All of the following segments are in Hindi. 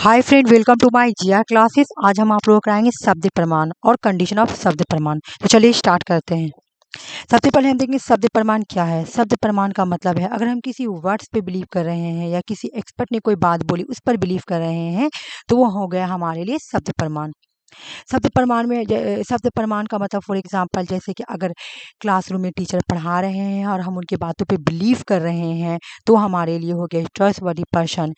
Hi friend, welcome to my Jiya classes. आज हम आप लोग कराएंगे शब्द प्रमाण और कंडीशन ऑफ शब्द प्रमाण। तो चलिए स्टार्ट करते हैं। सबसे पहले हम देखेंगे शब्द प्रमाण क्या है। शब्द प्रमाण का मतलब है अगर हम किसी वर्ड्स पे बिलीव कर रहे हैं या किसी एक्सपर्ट ने कोई बात बोली उस पर बिलीव कर रहे हैं तो वो हो गया हमारे लिए शब्द प्रमाण। शब्द प्रमाण का मतलब फॉर एग्जांपल जैसे कि अगर क्लासरूम में टीचर पढ़ा रहे हैं और हम उनकी बातों पे बिलीव कर रहे हैं तो हमारे लिए हो गया ट्रस्टवर्दी पर्सन।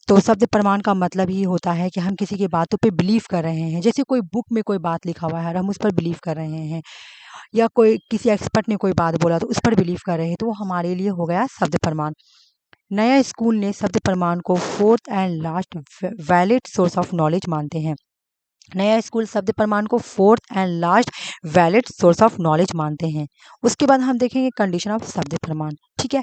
तो शब्द प्रमाण का मतलब ही होता है कि हम किसी की बातों पे बिलीव कर रहे हैं। जैसे कोई बुक में कोई बात लिखा हुआ है और हम उस पर बिलीव कर रहे हैं, या कोई किसी एक्सपर्ट ने कोई बात बोला तो उस पर बिलीव कर रहे हैं, तो वो हमारे लिए हो गया शब्द प्रमाण। नया स्कूल ने शब्द प्रमाण को fourth and last valid source of knowledge मानते हैं। नया स्कूल शब्द प्रमाण को fourth and last valid source of knowledge मानते हैं। उसके बाद हम देखेंगे कंडीशन ऑफ शब्द प्रमाण। ठीक है,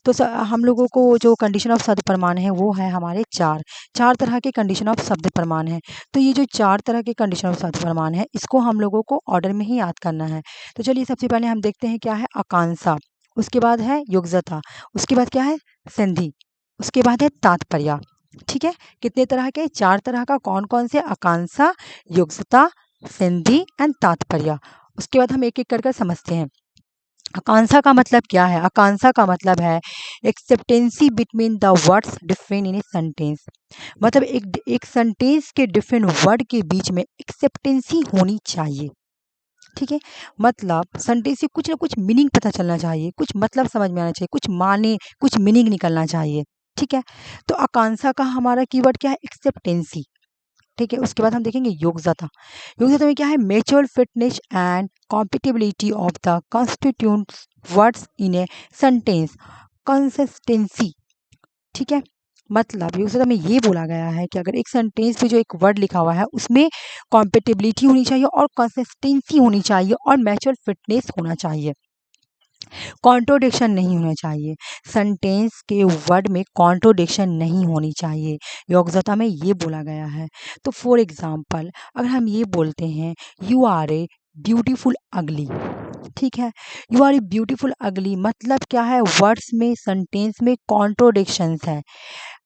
तो हम लोगों को जो कंडीशन ऑफ शब्द प्रमाण है वो है हमारे चार तरह के कंडीशन ऑफ शब्द प्रमाण है। तो ये जो चार तरह के कंडीशन ऑफ शब्द प्रमाण है इसको हम लोगों को ऑर्डर में ही याद करना है। तो चलिए सबसे पहले हम देखते हैं क्या है आकांक्षा, उसके बाद है योग्यता, उसके बाद क्या है संधि, उसके बाद है तात्पर्य। ठीक है, कितने तरह के? चार तरह का। कौन कौन से? आकांक्षा, योग्यता, संधि एंड तात्पर्य। उसके बाद हम एक एक कर समझते हैं। आकांक्षा का मतलब क्या है? आकांक्षा का मतलब है acceptancy between the words different in a sentence. मतलब एक सेंटेंस के डिफरेंट वर्ड के बीच में एक्सेप्टेंसी होनी चाहिए। ठीक है, मतलब सेंटेंस से कुछ ना कुछ मीनिंग पता चलना चाहिए, कुछ मतलब समझ में आना चाहिए, कुछ माने, कुछ मीनिंग निकलना चाहिए। ठीक है, तो आकांक्षा का हमारा कीवर्ड क्या है? एक्सेप्टेंसी। ठीक है, उसके बाद हम देखेंगे योग्यता। योग्यता में क्या है? Mature fitness and compatibility of the constituents words in a sentence. Consistency. ठीक है, मतलब योग्यता में ये बोला गया है कि अगर एक सेंटेंस पे जो एक वर्ड लिखा हुआ है उसमें कॉम्पिटेबिलिटी होनी चाहिए और कंसिस्टेंसी होनी चाहिए और मैच्योर फिटनेस होना चाहिए। कॉन्ट्रोडिक्शन नहीं होना चाहिए, सेंटेंस के वर्ड में कॉन्ट्रोडिक्शन नहीं होनी चाहिए, योग्यता में ये बोला गया है। तो फॉर एग्जाम्पल अगर हम ये बोलते हैं यू आर ए ब्यूटीफुल अगली। ठीक है, यू आर ए ब्यूटीफुल अगली मतलब क्या है? वर्ड्स में सेंटेंस में कॉन्ट्रोडिक्शंस है।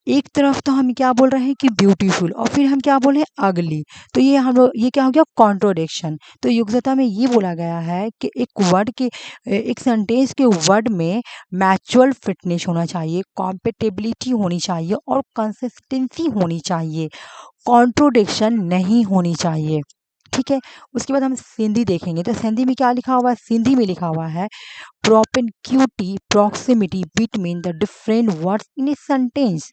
एक तरफ तो हम क्या बोल रहे हैं कि ब्यूटीफुल और फिर हम क्या बोल रहे हैं अगली, तो ये हम लोग ये क्या हो गया? कॉन्ट्रोडिक्शन। तो योग्यता में ये बोला गया है कि एक सेंटेंस के वर्ड में मैच्योर फिटनेस होना चाहिए, कॉम्पेटेबिलिटी होनी चाहिए और कंसिस्टेंसी होनी चाहिए, कॉन्ट्रोडिक्शन नहीं होनी चाहिए। ठीक है, उसके बाद हम सिंधी देखेंगे। तो सिंधी में क्या लिखा हुआ है? सिंधी में लिखा हुआ है propinquity proximity between the different words in a sentence.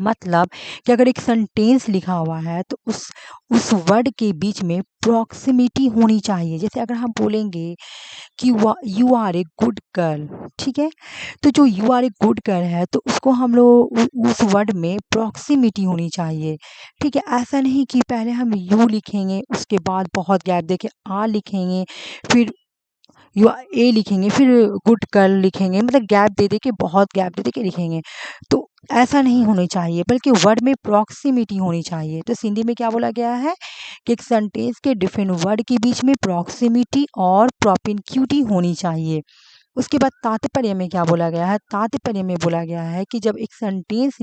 मतलब कि अगर एक सेंटेंस लिखा हुआ है तो उस वर्ड के बीच में प्रॉक्सिमिटी होनी चाहिए। जैसे अगर हम बोलेंगे कि you are a good girl. ठीक है, तो जो you are a good girl है तो उसको हम लोग उस वर्ड में प्रॉक्सिमिटी होनी चाहिए। ठीक है, ऐसा नहीं कि पहले हम यू लिखेंगे उसके बाद बहुत गैप देके आ लिखेंगे, फिर यू ए लिखेंगे, फिर गुड गर्ल लिखेंगे, मतलब गैप दे दे के, बहुत गैप दे दे के लिखेंगे। तो ऐसा नहीं होना चाहिए, बल्कि वर्ड में प्रॉक्सिमिटी होनी चाहिए। तो सिंधी में क्या बोला गया है कि एक सेंटेंस के डिफरेंट वर्ड के बीच में प्रॉक्सिमिटी और प्रोपिनक्यूटी होनी चाहिए। उसके बाद तात्पर्य में क्या बोला गया है? तात्पर्य में बोला गया है कि जब एक सेंटेंस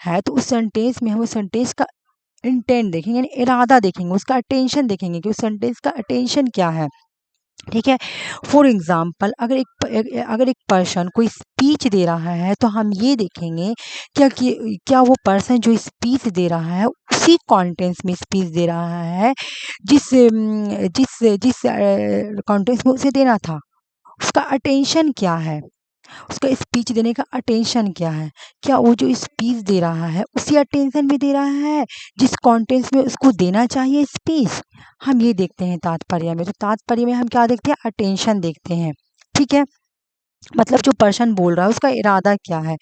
है तो उस सेंटेंस में हम उस सेंटेंस का इंटेंट देखेंगे, यानी इरादा देखेंगे, उसका अटेंशन देखेंगे कि उस सेंटेंस का अटेंशन क्या है। ठीक है, फॉर एग्जाम्पल अगर एक पर्सन कोई स्पीच दे रहा है तो हम ये देखेंगे क्या वो पर्सन जो स्पीच दे रहा है उसी कॉन्टेंस में स्पीच दे रहा है जिस जिस जिस कॉन्टेंस में उसे देना था। उसका अटेंशन क्या है? उसका स्पीच देने का अटेंशन क्या है? क्या वो जो स्पीच दे रहा है उसी अटेंशन में दे रहा है जिस कॉन्टेंस में उसको देना चाहिए स्पीच? हम ये देखते हैं तात्पर्य में। तो तात्पर्य में हम क्या देखते हैं? अटेंशन देखते हैं। ठीक है, मतलब जो पर्सन बोल रहा है उसका इरादा क्या है।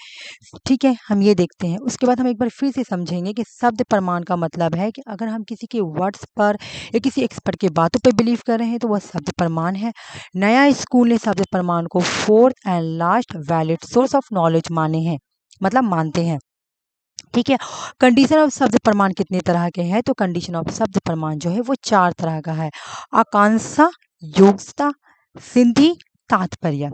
ठीक है, हम ये देखते हैं। उसके बाद हम एक बार फिर से समझेंगे कि शब्द प्रमाण का मतलब है कि अगर हम किसी के वर्ड्स पर या किसी एक्सपर्ट की बातों पर बिलीव कर रहे हैं तो वह शब्द प्रमाण है। नया स्कूल ने शब्द प्रमाण को fourth and last valid source of knowledge माने हैं, मतलब मानते हैं। ठीक है, कंडीशन ऑफ शब्द प्रमाण कितने तरह के हैं? तो कंडीशन ऑफ शब्द प्रमाण जो है वो चार तरह का है। आकांक्षा, योग्यता, सिंधी, तात्पर्य।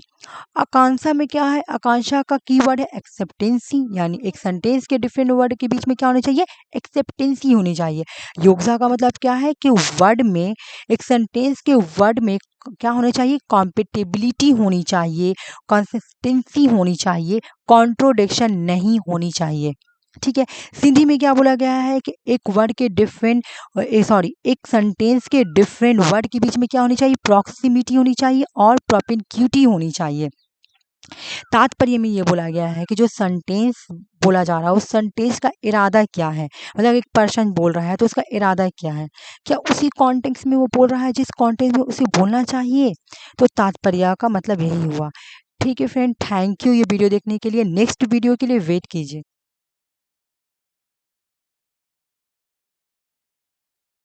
आकांक्षा में क्या है, आकांक्षा का कीवर्ड है एक्सेप्टेंसी, यानी एक सेंटेंस के डिफरेंट वर्ड के बीच में क्या होनी चाहिए, एक्सेप्टेंसी होनी चाहिए। योग्यता का मतलब क्या है कि वर्ड में, एक सेंटेंस के वर्ड में क्या होना चाहिए, कॉम्पेटेबिलिटी होनी चाहिए, कंसिस्टेंसी होनी चाहिए, कॉन्ट्रोडिक्शन नहीं होनी चाहिए। ठीक है। सिंधी में क्या बोला गया है कि एक वर्ड के डिफरेंट एक सेंटेंस के डिफरेंट वर्ड के बीच में क्या होनी चाहिए, प्रॉक्सिमिटी होनी चाहिए और प्रोपिनक्यूटी होनी चाहिए। तात्पर्य में ये बोला गया है कि जो सेंटेंस बोला जा रहा है उस सेंटेंस का इरादा क्या है, मतलब एक पर्सन बोल रहा है तो उसका इरादा क्या है, क्या उसी कॉन्टेक्स्ट में वो बोल रहा है जिस कॉन्टेक्स्ट में उसे बोलना चाहिए। तो तात्पर्य का मतलब यही हुआ। ठीक है फ्रेंड, थैंक यू ये वीडियो देखने के लिए। नेक्स्ट वीडियो के लिए वेट कीजिए।